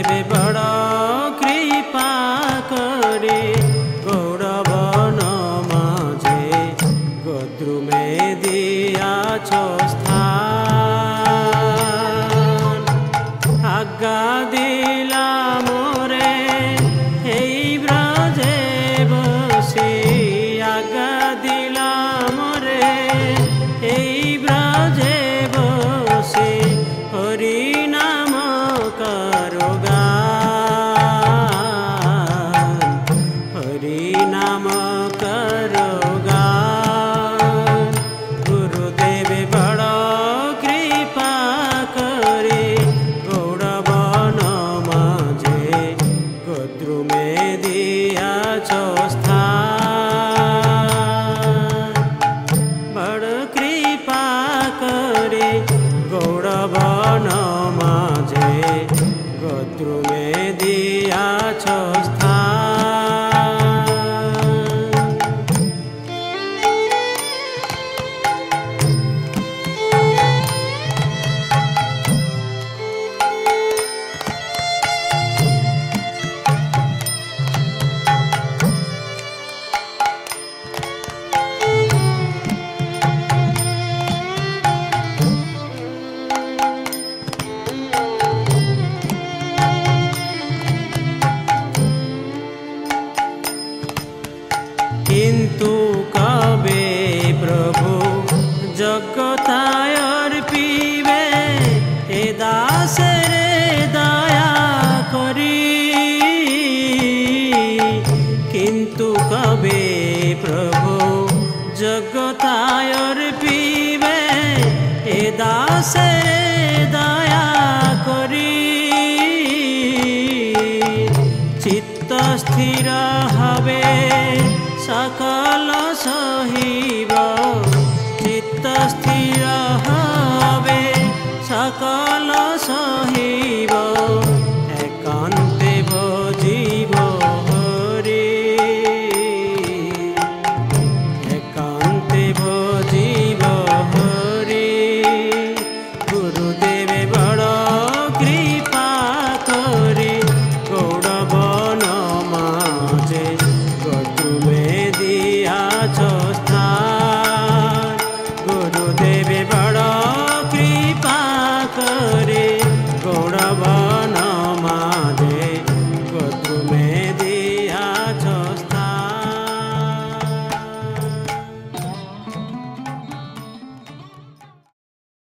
গুরুদেবে বড় কৃপা করে গৌরবন মাঝে গদ্রুমে দিয়াছ স্থান। আজ্ঞা দিলাম রে এই ব্রজে বসে, আজ্ঞা দিলাম রে এই ব্রজে বসে হরি নাম করো গান, হরি নাম করো গান। গুরুদেবে বড় কৃপা করে গৌরবন মাঝে গদ্রুমে দিয়াছ স্থান। বড় কৃপা করে গৌরবন মাঝে গদ্রুমে দিয়াছ স্থান। কিন্তু কবে প্রভু জগতায় অর্পিবে এ দাসের দয়া করি। কিন্তু কবে প্রভু জগতায় অর্পিবে এ দাসের দয়া করি। চিত্ত স্থির হবে সকল সহিব, চিত্ত স্থির হবে সকল সহিব